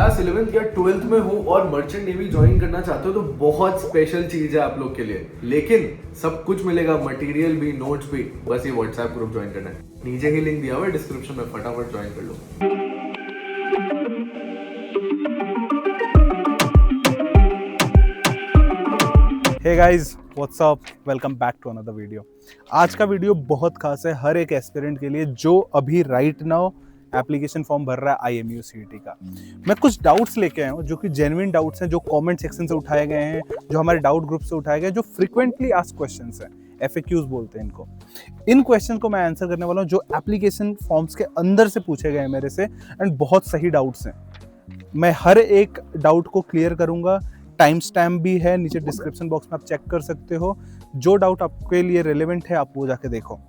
Class 11th या 12th में हो और मर्चेंट नेवी ज्वाइन करना चाहते हो तो बहुत स्पेशल चीज है आप लोग के लिए, लेकिन सब कुछ मिलेगा, मटेरियल भी, नोट्स भी, बस ये व्हाट्सएप ग्रुप ज्वाइन करना है। नीचे ही लिंक दिया हुआ है डिस्क्रिप्शन में, फटाफट ज्वाइन कर लो। Hey guys, what's up, welcome back to another video. आज का वीडियो बहुत खास है हर एक एस्पिरेंट के लिए जो अभी राइट नाउ एप्लीकेशन फॉर्म भर रहा है आईएमयू सीईटी का। मैं कुछ डाउट्स लेके आया हूँ जो कि जेन्युइन डाउट्स हैं, जो कमेंट सेक्शन से उठाए गए हैं, जो हमारे डाउट ग्रुप से उठाए गए, जो फ्रीक्वेंटली आस्क्ड क्वेश्चंस हैं, FAQs बोलते हैं इनको। इन क्वेश्चन को मैं आंसर करने वाला हूँ जो एप्लीकेशन फॉर्म्स के अंदर से पूछे गए मेरे से, एंड बहुत सही डाउट्स हैं। मैं हर एक डाउट को क्लियर करूंगा। टाइम स्टैम्प भी है नीचे डिस्क्रिप्शन बॉक्स में, आप चेक कर सकते हो। जो डाउट आपके लिए रेलेवेंट है आप वो जाके देखो,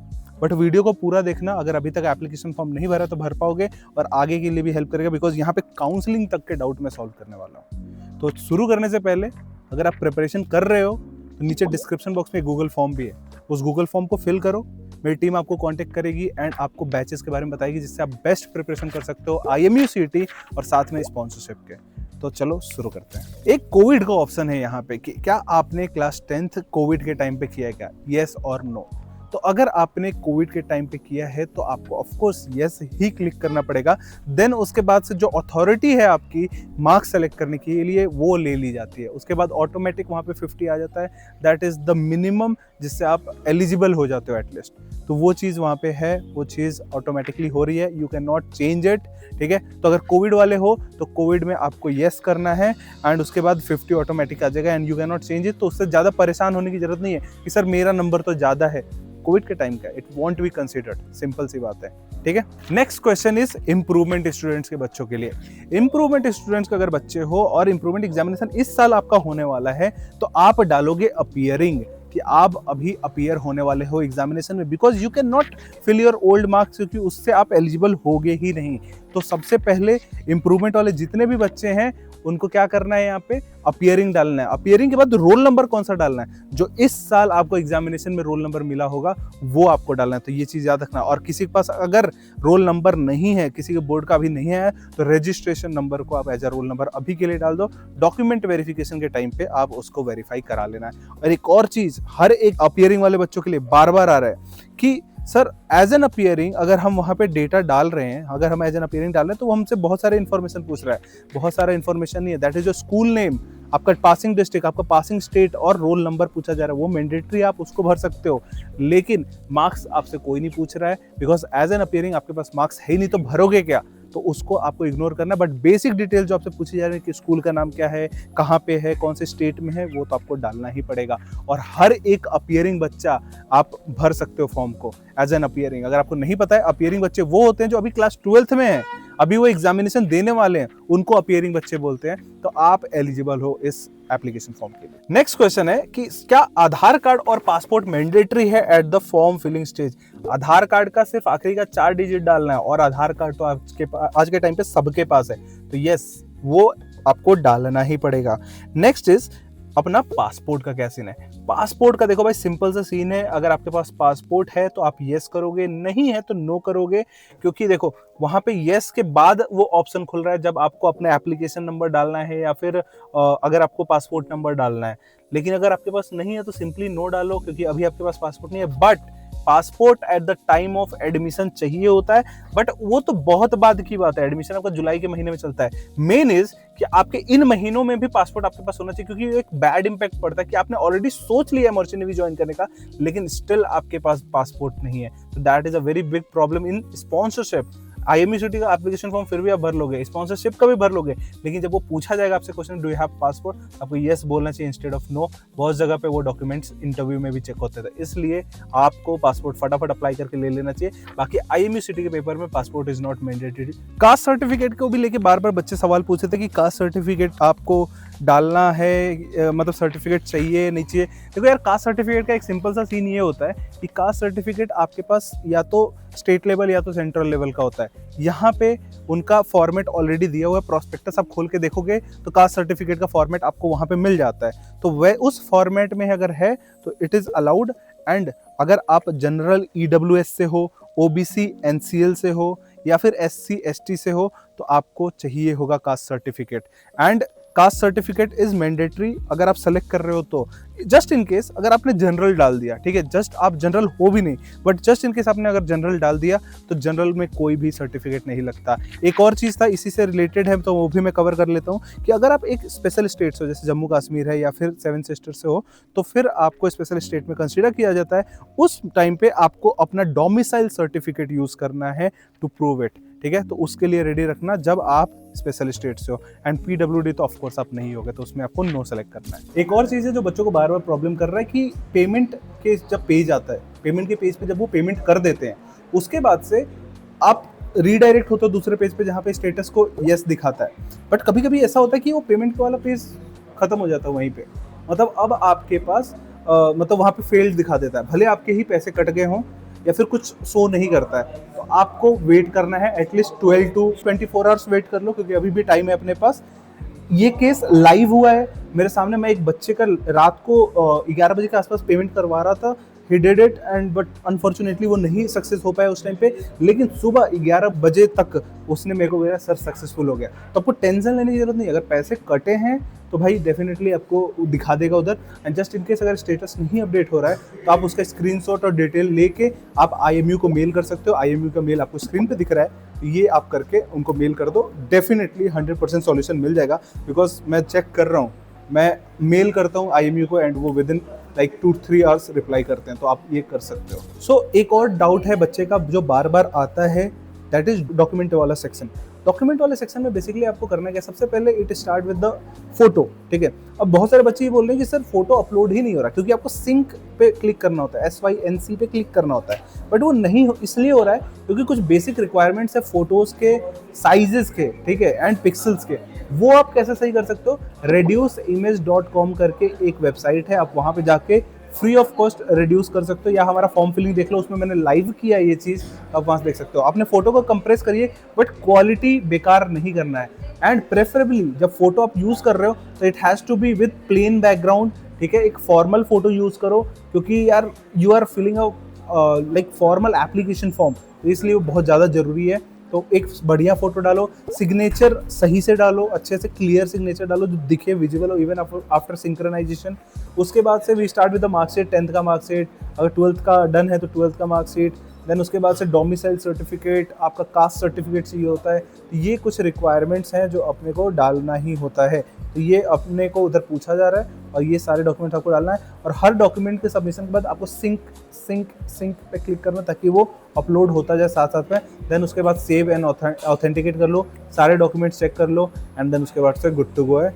बट वीडियो को पूरा देखना। अगर अभी तक एप्लीकेशन फॉर्म नहीं भरा तो भर पाओगे और आगे के लिए भी हेल्प करेगा, बिकॉज यहाँ पे काउंसलिंग तक के डाउट मैं सॉल्व करने वाला हूँ। तो शुरू करने से पहले अगर आप प्रिपरेशन कर रहे हो तो नीचे डिस्क्रिप्शन बॉक्स में गूगल फॉर्म भी है, उस गूगल फॉर्म को फिल करो। मेरी टीम आपको कांटेक्ट करेगी एंड आपको बैचेस के बारे में बताएगी जिससे आप बेस्ट प्रिपरेशन कर सकते हो आईएमयू सीईटी और साथ में स्पॉन्सरशिप के। तो चलो शुरू करते हैं। एक कोविड का ऑप्शन है यहाँ पे कि क्या आपने क्लास 10th कोविड के टाइम पे किया है क्या, येस और नो। तो अगर आपने कोविड के टाइम पे किया है तो आपको of course yes he click करना पड़ेगा। देन उसके बाद से जो अथॉरिटी है आपकी मार्क्स सेलेक्ट करने के लिए वो ले ली जाती है। उसके बाद ऑटोमेटिक वहाँ पे 50 आ जाता है, दैट इज द मिनिमम जिससे आप एलिजिबल हो जाते हो एटलीस्ट। तो वो चीज़ वहाँ पे है, वो चीज़ ऑटोमेटिकली हो रही है, you can not change it. ठीक है, तो अगर कोविड वाले हो तो कोविड में आपको येस करना है एंड उसके बाद 50 ऑटोमेटिक आ जाएगा and you can not change it. तो उससे ज़्यादा परेशान होने की जरूरत नहीं है कि सर मेरा नंबर तो ज़्यादा है, कोविड के टाइम का, it won't be considered. Simple सी बात है। ठीक है, next question is improvement students के बच्चों के लिए। इम्प्रूवमेंट स्टूडेंट्स के अगर बच्चे हो और इम्प्रूवमेंट एग्जामिनेशन इस साल आपका होने वाला है तो आप डालोगे अपीयरिंग कि आप अभी अपीयर होने वाले हो एग्जामिनेशन में, because you can not fill your old marks, क्योंकि उससे आप एलिजिबल होगे ही नहीं। तो सबसे पहले इम्प्रूवमेंट वाले जितने भी बच्चे हैं उनको क्या करना है, यहाँ पे अपीयरिंग डालना है। अपीयरिंग के बाद रोल नंबर कौन सा डालना है, जो इस साल आपको एग्जामिनेशन में रोल नंबर मिला होगा वो आपको डालना है। तो ये चीज़ याद रखना। और किसी के पास अगर रोल नंबर नहीं है, किसी के बोर्ड का भी नहीं है, तो रजिस्ट्रेशन नंबर को आप एज अ रोल नंबर अभी के लिए डाल दो। डॉक्यूमेंट वेरिफिकेशन के टाइम पे आप उसको वेरीफाई करा लेना है। और एक और चीज़ हर एक अपीयरिंग वाले बच्चों के लिए बार बार आ रहा है कि सर एज एन अपीयरिंग अगर हम वहाँ पे डेटा डाल रहे हैं, अगर हम एज एन अपीयरिंग डाल रहे हैं तो वो हमसे बहुत सारे इन्फॉर्मेशन पूछ रहा है। बहुत सारा इन्फॉर्मेशन नहीं है, that is your school name, आपका पासिंग डिस्ट्रिक्ट, आपका पासिंग स्टेट और रोल नंबर पूछा जा रहा है। वो मैंडेटरी, आप उसको भर सकते हो, लेकिन मार्क्स आपसे कोई नहीं पूछ रहा है, बिकॉज एज एन अपीयरिंग आपके पास मार्क्स है ही नहीं, तो भरोगे क्या। तो उसको आपको इग्नोर करना है। बट बेसिक डिटेल जो आपसे पूछी जा रही है कि स्कूल का नाम क्या है, कहाँ पे है, कौन से स्टेट में है, वो तो आपको डालना ही पड़ेगा। और हर एक अपीयरिंग बच्चा आप भर सकते हो फॉर्म को एज एन अपीयरिंग। अगर आपको नहीं पता है, अपीयरिंग बच्चे वो होते हैं जो अभी क्लास 12th में है, अभी वो एग्जामिनेशन देने वाले हैं, उनको अपीयरिंग बच्चे बोलते हैं। तो आप एलिजिबल हो इस एप्लीकेशन फॉर्म के लिए। नेक्स्ट क्वेश्चन है कि क्या आधार कार्ड और पासपोर्ट मैंडेटरी है at the form filling stage. Aadhaar card का सिर्फ आखिरी का 4 डिजिट डालना है और आधार कार्ड तो आज के टाइम पे सबके पास है, तो यस वो आपको डालना ही पड़ेगा। नेक्स्ट इज अपना पासपोर्ट का क्या सीन है। पासपोर्ट का देखो भाई, सिंपल सा सीन है। अगर आपके पास पासपोर्ट है तो आप यस करोगे, नहीं है तो नो करोगे, क्योंकि देखो वहां पे यस के बाद वो ऑप्शन खुल रहा है जब आपको अपना एप्लीकेशन नंबर डालना है या फिर अगर आपको पासपोर्ट नंबर डालना है। लेकिन अगर आपके पास नहीं है तो सिंपली नो डालो, क्योंकि अभी आपके पास पासपोर्ट नहीं है। But passport at the time of admission चाहिए होता है, बट वो तो बहुत बाद की बात है। एडमिशन आपका जुलाई के महीने में चलता है। मेन इज कि आपके इन महीनों में भी पासपोर्ट आपके पास होना चाहिए, क्योंकि एक बैड इंपैक्ट पड़ता है कि आपने ऑलरेडी सोच लिया है मर्चेंट नेवी ज्वाइन करने का, लेकिन स्टिल आपके पास पासपोर्ट नहीं है। तो that is a very big problem in sponsorship. IMU CET का एप्लीकेशन फॉर्म फिर भी आप भर लोगे, स्पॉन्सरशिप का भी भर लोगे, लेकिन जब वो पूछा जाएगा आपसे question do you have passport, आपको यस बोलना चाहिए इंस्टेड ऑफ नो। बहुत जगह पे वो डॉक्यूमेंट्स इंटरव्यू में भी चेक होते थे, इसलिए आपको पासपोर्ट फटाफट अप्लाई करके ले लेना चाहिए। बाकी आईएमयू सीईटी के पेपर में passport is not mandatory. Caste certificate को भी लेके बार बार बच्चे सवाल पूछे थे कि कास्ट सर्टिफिकेट आपको डालना है, मतलब सर्टिफिकेट चाहिए नहीं चाहिए। देखो यार, कास्ट सर्टिफिकेट का एक सिंपल सा सीन ये होता है कि कास्ट सर्टिफिकेट आपके पास या तो स्टेट लेवल या तो सेंट्रल लेवल का होता है। यहाँ पे उनका फॉर्मेट ऑलरेडी दिया हुआ है, प्रोस्पेक्टस आप खोल के देखोगे तो कास्ट सर्टिफिकेट का फॉर्मेट आपको वहाँ पे मिल जाता है। तो वह उस फॉर्मेट में अगर है तो इट इज़ अलाउड। एंड अगर आप जनरल EWS से हो, OBC NCL से हो या फिर SC ST से हो तो आपको चाहिए होगा caste certificate. And caste certificate is mandatory अगर आप सेलेक्ट कर रहे हो तो। जस्ट इन केस अगर आपने जनरल डाल दिया, ठीक है, जस्ट आप जनरल हो भी नहीं, बट जस्ट इन केस आपने अगर जनरल डाल दिया तो जनरल में कोई भी सर्टिफिकेट नहीं लगता। एक और चीज़ था इसी से रिलेटेड है तो वो भी मैं कवर कर लेता हूँ कि अगर आप एक स्पेशल स्टेट से हो, जैसे जम्मू कश्मीर है या फिर 7 सिस्टर से हो, तो फिर आपको स्पेशल स्टेट में कंसीडर किया जाता है। उस टाइम पे आपको अपना डोमिसाइल सर्टिफिकेट यूज़ करना है टू प्रूव इट, ठीक है। तो उसके लिए रेडी रखना जब आप स्पेशल स्टेट से हो। एंड PWD तो ऑफकोर्स आप नहीं होगे, तो उसमें आपको नो सेलेक्ट करना है। एक और चीज़ है जो बच्चों को बार बार प्रॉब्लम कर रहा है कि पेमेंट के जब पेज आता है, पेमेंट के पेज पे जब वो पेमेंट कर देते हैं, उसके बाद से आप रीडायरेक्ट होते हो दूसरे पेज पे जहाँ पे स्टेटस को यस दिखाता है। बट कभी कभी ऐसा होता है कि वो पेमेंट वाला पेज खत्म हो जाता है वहीं पे, मतलब अब आपके पास मतलब वहाँ पे फेल्ड दिखा देता है, भले आपके ही पैसे कट गए हों या फिर कुछ शो नहीं करता है। तो आपको वेट करना है एटलीस्ट 12 to 24 आवर्स वेट कर लो, क्योंकि अभी भी टाइम है अपने पास। ये केस लाइव हुआ है मेरे सामने। मैं एक बच्चे का रात को 11 बजे के आसपास पेमेंट करवा रहा था। He did it and but unfortunately वो नहीं सक्सेस हो पाया उस टाइम पे, लेकिन सुबह 11 बजे तक उसने मेरे को बोला सर सक्सेसफुल हो गया। तो आपको टेंशन लेने की जरूरत नहीं, अगर पैसे कटे हैं तो भाई डेफिनेटली आपको दिखा देगा उधर। एंड जस्ट इन केस अगर स्टेटस नहीं अपडेट हो रहा है तो आप उसका स्क्रीनशॉट और डिटेल लेके आप IMU को मेल कर सकते हो। IMU का मेल आपको स्क्रीन पे दिख रहा है, तो ये आप करके उनको मेल कर दो, डेफिनेटली 100% सॉल्यूशन मिल जाएगा। बिकॉज मैं चेक कर रहा हूँ, मैं मेल करता हूँ IMU को एंड वो with in like 2-3 hours reply करते हैं, तो आप ये कर सकते हो। सो एक और डाउट है बच्चे का जो बार बार आता है, दैट इज डॉक्यूमेंट वाला सेक्शन। डॉक्यूमेंट वाले सेक्शन में बेसिकली आपको करना क्या, सबसे पहले it start with the photo, ठीक है। अब बहुत सारे बच्चे ये बोल रहे हैं कि सर फोटो अपलोड ही नहीं हो रहा, क्योंकि आपको सिंक पे क्लिक करना होता है, SYNC पे क्लिक करना होता है, बट वो नहीं इसलिए हो रहा है क्योंकि कुछ बेसिक रिक्वायरमेंट्स है फोटोज के, साइजेस के, ठीक है, एंड पिक्सल्स के। वो आप कैसे सही कर सकते हो, reduceimage.com करके एक वेबसाइट है, आप वहाँ पे जाके फ्री ऑफ कॉस्ट रिड्यूस कर सकते हो, या हमारा फॉर्म फिलिंग देख लो, उसमें मैंने लाइव किया ये चीज़, आप वहाँ से देख सकते हो। आपने फोटो को कंप्रेस करिए, बट क्वालिटी बेकार नहीं करना है। एंड प्रेफरेबली जब फोटो आप यूज़ कर रहे हो तो it has to be with plain background, ठीक है। एक फॉर्मल फोटो यूज़ करो, क्योंकि यार you are filling a like formal application form, तो इसलिए वो बहुत ज़्यादा ज़रूरी है। तो एक बढ़िया फोटो डालो, सिग्नेचर सही से डालो, अच्छे से क्लियर सिग्नेचर डालो जो दिखे, विजिबल हो, इवन आफ्टर सिंक्रोनाइजेशन। उसके बाद से we start with the marksheet, 10th का मार्कशीट, अगर 12th का डन है तो 12th का मार्कशीट। देन उसके बाद से डोमिसाइल सर्टिफिकेट, आपका कास्ट सर्टिफिकेट चाहिए होता है। तो ये कुछ रिक्वायरमेंट्स हैं जो अपने को डालना ही होता है, तो ये अपने को उधर पूछा जा रहा है और ये सारे डॉक्यूमेंट आपको डालना है। और हर डॉक्यूमेंट के सबमिशन के बाद आपको सिंक पे क्लिक करना, ताकि वो अपलोड होता जाए साथ साथ में। देन उसके बाद सेव एंड ऑथेंटिकेट कर लो, सारे डॉक्यूमेंट्स चेक कर लो, एंड देन उसके बाद से गुड टू गो है,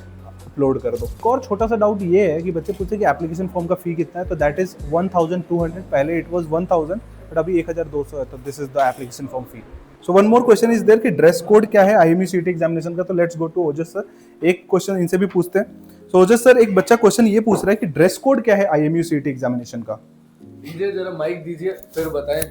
अपलोड कर दो। एक और छोटा सा डाउट ये है कि बच्चे पूछते कि एप्लीकेशन फॉर्म का फी कितना है, तो दैट इज 1200। पहले इट वाज 1000, बट अभी 1200 है, तो this is the application form fee. So one more question is there कि ड्रेस कोड क्या है IMU CET एग्जामिनेशन का, तो let's go to Ojas sir. एक क्वेश्चन इनसे भी पूछते हैं। सो ओजस सर, एक बच्चा क्वेश्चन ये पूछ रहा है कि ड्रेस कोड क्या है IMU CET एग्जामिनेशन का। दीजिए जरा माइक दीजिए, फिर बताएं।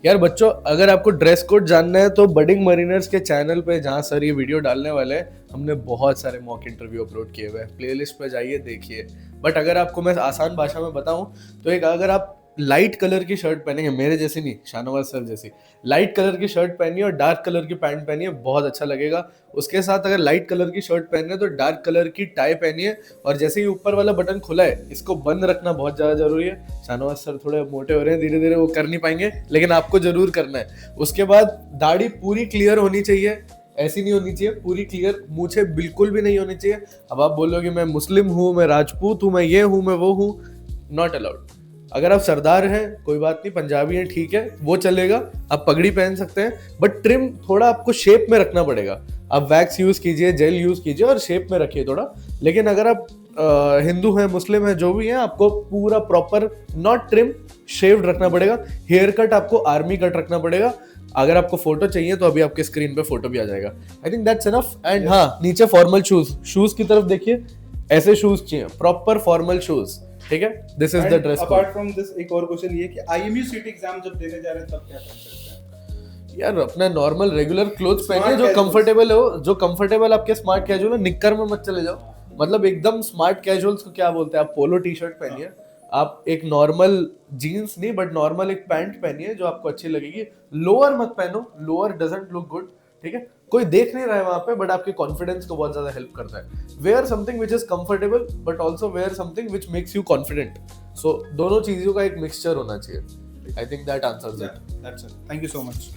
यार बच्चों, अगर आपको ड्रेस कोड जानना है तो बडिंग मरीनर्स के चैनल पे, जहाँ सर ये वीडियो डालने वाले हैं, हमने बहुत सारे मॉक इंटरव्यू अपलोड किए हुए हैं, प्लेलिस्ट पे जाइए देखिए। बट अगर आपको मैं आसान भाषा में बताऊं तो एक, अगर आप लाइट कलर की शर्ट पहनेंगे, मेरे जैसी नहीं, शाहनवाज सर जैसी, लाइट कलर की शर्ट पहनिए और डार्क कलर की पैंट पहनिए, बहुत अच्छा लगेगा। उसके साथ अगर लाइट कलर की शर्ट पहन रहे हैं तो डार्क कलर की टाई पहनिए, और जैसे ही ऊपर वाला बटन खुला है इसको बंद रखना बहुत ज़्यादा जरूरी है। शाहनवाज सर थोड़े मोटे हो रहे हैं, धीरे धीरे वो कर नहीं पाएंगे, लेकिन आपको जरूर करना है। उसके बाद दाढ़ी पूरी क्लियर होनी चाहिए, ऐसी नहीं होनी चाहिए, पूरी क्लियर। मूछे बिल्कुल भी नहीं होनी चाहिए। अब आप बोलोगे मैं मुस्लिम हूँ, मैं राजपूत हूँ, मैं ये हूँ, मैं वो हूँ, नॉट अलाउड। अगर आप सरदार हैं कोई बात नहीं, पंजाबी हैं ठीक है, वो चलेगा, आप पगड़ी पहन सकते हैं, बट ट्रिम थोड़ा आपको शेप में रखना पड़ेगा। आप वैक्स यूज कीजिए, जेल यूज कीजिए और शेप में रखिए थोड़ा। लेकिन अगर आप हिंदू हैं, मुस्लिम हैं, जो भी हैं, आपको पूरा प्रॉपर नॉट ट्रिम, शेव्ड रखना पड़ेगा। हेयर कट आपको आर्मी कट रखना पड़ेगा। अगर आपको फोटो चाहिए तो अभी आपके स्क्रीन पे फोटो भी आ जाएगा। I think that's enough. And हाँ, नीचे फॉर्मल शूज की तरफ देखिए, ऐसे शूज चाहिए, प्रॉपर फॉर्मल शूज, ठीक है। This is the dress code. Apart from this एक और क्वेश्चन ये कि IMU CET एग्जाम जब देने जा रहे हैं तब क्या पहन सकते हैं? यार अपना नॉर्मल रेगुलर क्लोथ्स पहनिए जो कंफर्टेबल हो, जो कंफर्टेबल आपके स्मार्ट कैजुअल है। निक्कर में मत चले जाओ, मतलब एकदम स्मार्ट कैजुअल्स को क्या बोलते हैं आप, पोलो टी शर्ट पहनिए, आप एक नॉर्मल जीन्स नहीं बट नॉर्मल एक पैंट पहनिए जो आपको अच्छी लगेगी, लोअर मत पहनो, लोअर डजंट लुक गुड, ठीक है, कोई देख नहीं रहा है वहां पे बट आपके कॉन्फिडेंस को बहुत ज्यादा हेल्प करता है। Where something which is comfortable but also where something which makes you confident, so दोनों चीजों का एक मिक्सचर होना चाहिए। I think that answers it. Thank you so much.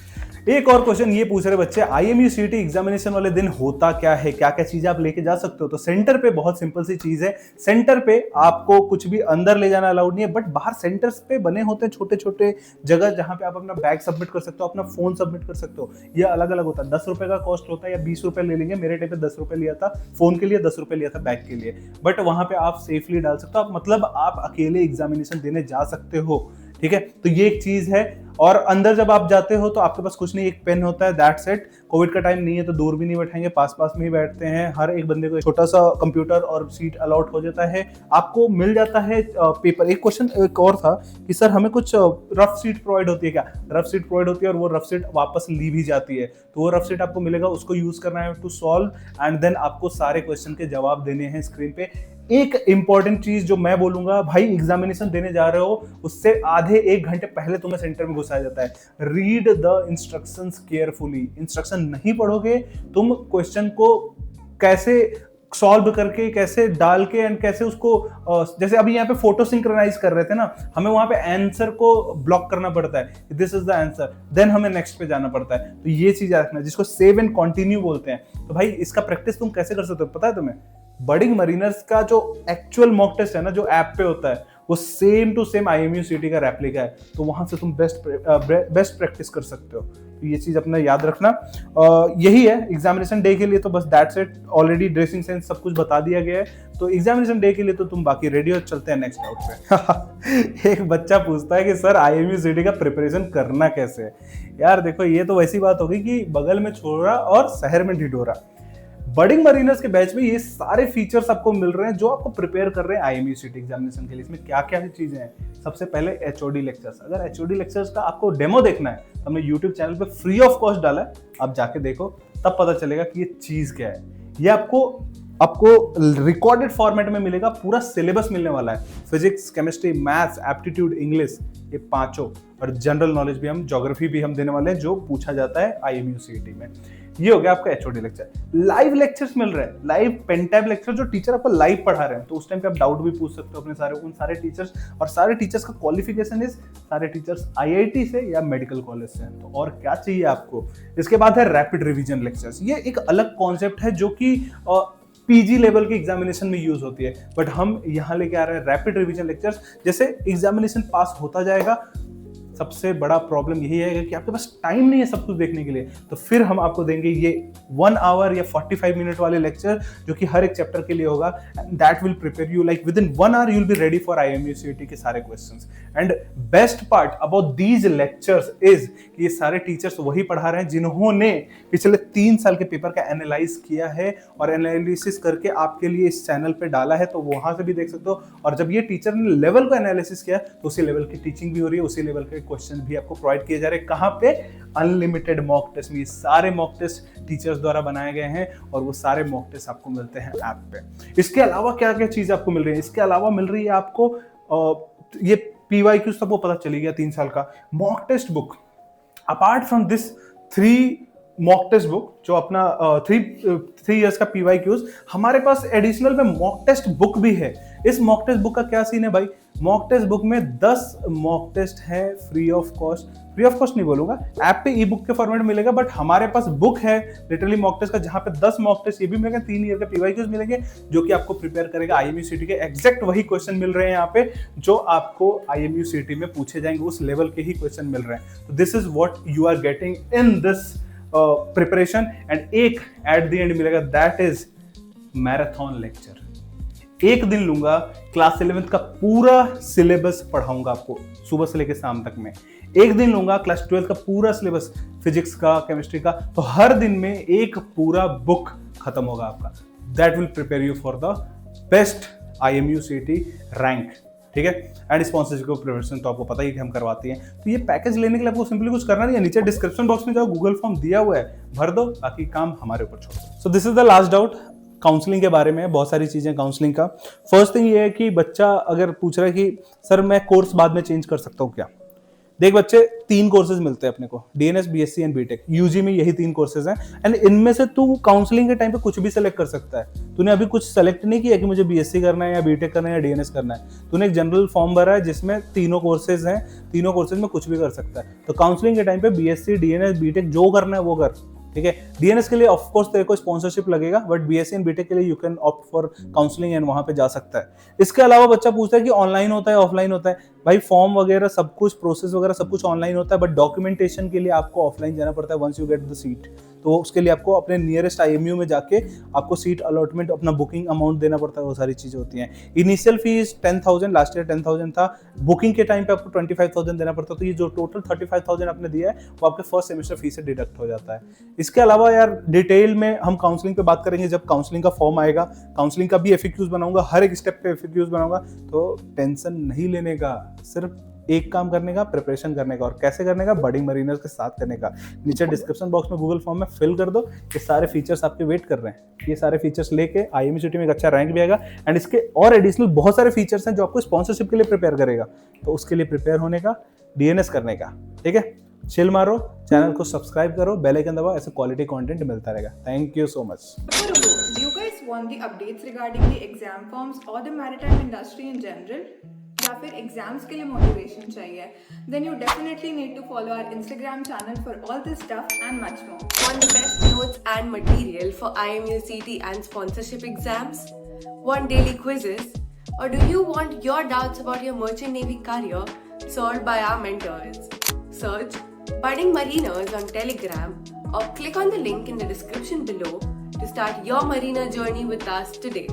एक और क्वेश्चन ये पूछ रहे बच्चे, IMU CET एग्जामिनेशन वाले दिन होता क्या है, क्या क्या चीजें आप लेके जा सकते हो? तो सेंटर पे बहुत सिंपल सी चीज है, सेंटर पे आपको कुछ भी अंदर ले जाना अलाउड नहीं है, बट बाहर सेंटर्स पे बने होते हैं छोटे छोटे जगह जहां पे आप अपना बैग सबमिट कर सकते हो, अपना फोन सबमिट कर सकते हो। ये अलग अलग होता है, 10 रुपए का कॉस्ट होता है या 20 रुपए ले लेंगे। मेरे टाइम पे 10 रुपए लिया था फोन के लिए, 10 रुपए लिया था बैग के लिए, बट वहां पे आप सेफली डाल सकते हो। आप मतलब आप अकेले एग्जामिनेशन देने जा सकते हो, ठीक है। तो ये एक चीज है। और अंदर जब आप जाते हो तो आपके पास कुछ नहीं, एक पेन होता है, दैट्स इट। कोविड का टाइम नहीं है तो दूर भी नहीं बैठाएंगे, पास पास में ही बैठते हैं। हर एक बंदे को एक छोटा सा कंप्यूटर और सीट अलॉट हो जाता है। आपको मिल जाता है पेपर। एक क्वेश्चन एक और था कि सर हमें कुछ रफ सीट प्रोवाइड होती है क्या? रफ सीट प्रोवाइड होती है और वो रफ सीट वापस ली भी जाती है, तो वो रफ सीट आपको मिलेगा, उसको यूज करना है टू सॉल्व एंड देन आपको सारे क्वेश्चन के जवाब देने हैं स्क्रीन पे। एक इंपॉर्टेंट चीज जो मैं बोलूंगा, भाई एग्जामिनेशन देने जा रहे हो उससे आधे एक घंटे पहले तुम्हें सेंटर में घुसाया जाता है। Read the instructions carefully. Instruction नहीं पढ़ोगे तुम क्वेश्चन को कैसे सॉल्व करके, कैसे डाल के एंड कैसे उसको, जैसे अभी यहाँ पे फोटो सिंक्रोनाइज कर रहे थे ना, हमें वहां पे आंसर को ब्लॉक करना पड़ता है, this is the answer, then हमें नेक्स्ट पे जाना पड़ता है। तो ये चीज याद रखना, जिसको सेव एंड कंटिन्यू बोलते हैं। तो भाई इसका प्रैक्टिस तुम कैसे कर सकते हो पता है तुम्हें? बर्डिंग मरीनर्स का जो एक्चुअल मॉक टेस्ट है ना, जो ऐप पे होता है, वो same to same IMU CET का रेप्लिका है। तो वहां से तुम बेस्ट प्रैक्टिस कर सकते हो। तो ये चीज अपना याद रखना। यही है एग्जामिनेशन डे के लिए, तो बस that's it. Already dressing sense सब कुछ बता दिया गया है। तो एग्जामिनेशन डे के लिए तो तुम बाकी रेडी हो, चलते हैं नेक्स्ट डाउट पे। एक बच्चा पूछता है कि सर IMU CET का प्रिपरेशन करना कैसे है? यार देखो, ये तो वैसी बात होगी कि बगल में छोरा और शहर में ढिढोरा। बर्डिंग मरीनर्स के बैच में ये सारे फीचर्स आपको मिल रहे हैं जो आपको प्रिपेयर कर रहे हैं IMU CET एग्जामिनेशन के लिए। इसमें क्या क्या चीजें हैं? सबसे पहले HOD लेक्चर्स। अगर HOD लेक्चर्स का आपको डेमो देखना है तो हमने YouTube चैनल पे फ्री ऑफ कॉस्ट डाला है, आप जाके देखो, तब पता चलेगा कि ये चीज क्या है। ये आपको रिकॉर्डेड फॉर्मेट में मिलेगा, पूरा सिलेबस मिलने वाला है। Physics, chemistry, maths, aptitude, English, ये पांचों, और जनरल नॉलेज भी हम, ज्योग्राफी भी हम देने वाले हैं जो पूछा जाता है IMU CET में। ये हो गया आपका HOD लेक्चर। लाइव लेक्चर्स मिल रहे हैं, लाइव पेन टैब लेक्चर, जो टीचर आपको लाइव पढ़ा रहे हैं, तो उस टाइम पे आप डाउट भी पूछ सकते हो अपने उन सारे टीचर्स। और सारे टीचर्स का क्वालिफिकेशन इज, सारे टीचर्स IIT से या मेडिकल कॉलेज से हैं। तो और क्या चाहिए आपको? इसके बाद है रैपिड रिवीजन लेक्चर्स। ये एक अलग कॉन्सेप्ट है जो कि PG लेवल के एग्जामिनेशन में यूज होती है, बट हम यहाँ लेके आ रहे हैं रैपिड रिवीजन लेक्चर्स। जैसे एग्जामिनेशन पास होता जाएगा, सबसे बड़ा प्रॉब्लम यही है कि आपके पास टाइम नहीं है सब कुछ देखने के लिए, तो फिर हम आपको देंगे ये 1 आवर या 45 मिनट वाले लेक्चर, जो कि हर एक चैप्टर के लिए होगा। That will prepare you, like within 1 hour you will be ready for IMU CET के सारे questions. And best part about these lectures is कि ये सारे टीचर्स वही पढ़ा रहे हैं जिन्होंने पिछले 3 साल के पेपर का एनालाइज किया है और एनालिसिस करके आपके लिए इस चैनल पे डाला है, तो वहां से भी देख सकते हो। और जब ये टीचर ने लेवल को एनालिसिस किया तो उसी लेवल की टीचिंग भी हो रही है, उसी लेवल के क्वेश्चन भी आपको प्रोवाइड किए जा रहे हैं। कहां पे? अनलिमिटेड मॉक टेस्ट में। ये सारे मॉक टेस्ट टीचर्स द्वारा बनाए गए हैं और वो सारे मॉक टेस्ट आपको मिलते हैं ऐप पे। इसके अलावा क्या क्या चीज आपको मिल रही है? इसके अलावा मिल रही है आपको ये PYQ सबको पता चली गया 3 साल का mock test book. Apart from this 3 mock test book, जो अपना 3 इयर्स का PYQs, हमारे पास एडिशनल में मॉक टेस्ट बुक भी है। इस मॉक टेस्ट बुक का क्या सीन है भाई? मॉक टेस्ट बुक में 10 मॉक टेस्ट है free of cost. Free of cost नहीं बोलूंगा, ऐप पे ई-बुक के फॉर्मेट मिलेगा, बट हमारे पास बुक है लिटरली मॉक टेस्ट का, जहां पे 10 मॉक टेस्ट ये भी मिलेंगे, 3 ईयर के PYQs मिलेंगे, जो कि आपको प्रिपेयर करेगा IMU CET के। एग्जैक्ट वही क्वेश्चन मिल रहे हैं यहाँ पे जो आपको IMU CET में पूछे जाएंगे, उस लेवल के ही क्वेश्चन मिल रहे हैं। तो this is what you are getting in this preparation. And एक एट द एंड मिलेगा, दैट इज मैराथन लेक्चर। एक दिन लूंगा, क्लास 11th का पूरा सिलेबस पढ़ाऊंगा आपको सुबह से लेकर शाम तक में। एक दिन लूंगा क्लास 12th का पूरा सिलेबस, फिजिक्स का, केमिस्ट्री का। तो हर दिन में एक पूरा बुक खत्म होगा आपका। That will prepare you for the best IMU CET rank, ठीक है। एंड स्पॉन्सरशिप को प्रिपरेशन तो आपको पता ही कि हम करवाते हैं। तो ये पैकेज लेने के लिए आपको सिंपली कुछ करना नहीं है, नीचे डिस्क्रिप्शन बॉक्स में जाओ, गूगल फॉर्म दिया हुआ है, भर दो, बाकी काम हमारे ऊपर छोड़ दो। So this is the last doubt. Counselling के बारे में है, बहुत सारी चीजें काउंसलिंग का। फर्स्ट थिंग ये है कि बच्चा अगर पूछ रहा है कि सर मैं कोर्स बाद में चेंज कर सकता हूँ क्या, देख बच्चे 3 कोर्सेज मिलते हैं अपने को, DNS, BSc and BTech. UG में यही 3 कोर्सेज हैं एंड इनमें से तू काउंसलिंग के टाइम पे कुछ भी सेलेक्ट कर सकता है। तूने अभी कुछ सेलेक्ट नहीं किया कि मुझे बीएससी करना है या बीटेक करना है या डीएनएस करना है, तूने एक जनरल फॉर्म भरा है जिसमें तीनों कोर्सेज हैं, तीनों कोर्सेज में कुछ भी कर सकता है। तो काउंसलिंग के टाइम पे बीएससी, डीएनएस, बीटेक जो करना है वो कर, ठीक है। डीएनएस के लिए ऑफ कोर्स तेरे को स्पॉन्सरशिप लगेगा, बट बीएससी एंड बीटेक के लिए you can opt for counselling and वहां पे जा सकता है। इसके अलावा बच्चा पूछता है कि ऑनलाइन होता है ऑफलाइन होता है। भाई फॉर्म वगैरह सब कुछ, प्रोसेस वगैरह सब कुछ ऑनलाइन होता है, बट डॉक्यूमेंटेशन के लिए आपको ऑफलाइन जाना पड़ता है once you get the seat. तो उसके लिए आपको अपने नियरेस्ट आईएमयू में जाके आपको सीट अलॉटमेंट, अपना बुकिंग अमाउंट देना पड़ता है, वो सारी चीजें होती हैं। इनिशियल फीस 10,000, लास्ट ईयर 10,000 था। बुकिंग के टाइम पे आपको 25,000 देना पड़ता है। तो ये जो टोटल 35,000 आपने दिया है वो आपके फर्स्ट सेमेस्टर फीस से डिडक्ट हो जाता है। इसके अलावा यार डिटेल में हम काउंसलिंग पे बात करेंगे जब काउंसलिंग का फॉर्म आएगा। काउंसलिंग का भी एफएक्यूज बनाऊंगा, हर एक स्टेप पे एफएक्यूज बनाऊंगा। तो टेंशन नहीं लेने का, सिर्फ एक काम करने का, प्रिपरेशन करने का। और कैसे करने का? बडिंग मरीनर्स के साथ करने का। नीचे डिस्क्रिप्शन बॉक्स में गूगल फॉर्म में फिल कर दो, ये सारे फीचर्स आपके वेट कर रहे हैं। ये सारे फीचर्स लेके आईएमयू सिटी में एक अच्छा रैंक भी आएगा एंड इसके और एडिशनल बहुत सारे फीचर्स हैं जो आपको स्पॉन्सरशिप के लिए प्रिपेयर करेगा। तो उसके लिए प्रिपेयर होने का, डीएनएस करने का, ठीक है। चिल मारो, चैनल को सब्सक्राइब करो, बेल आइकन दबाओ, ऐसे क्वालिटी कंटेंट मिलता रहेगा। Thank you so much. Do you guys want the updates regarding the exam forms or the maritime industry in general? या फिर एग्जाम्स के लिए मोटिवेशन चाहिए? Then you definitely need to follow our Instagram channel for all this stuff and much more. Want the best notes and material for IMU CT and sponsorship exams? Want daily quizzes? Or do you want your doubts about your merchant navy career solved by our mentors? Search Budding Mariners on Telegram or click on the link in the description below to start your mariner journey with us today.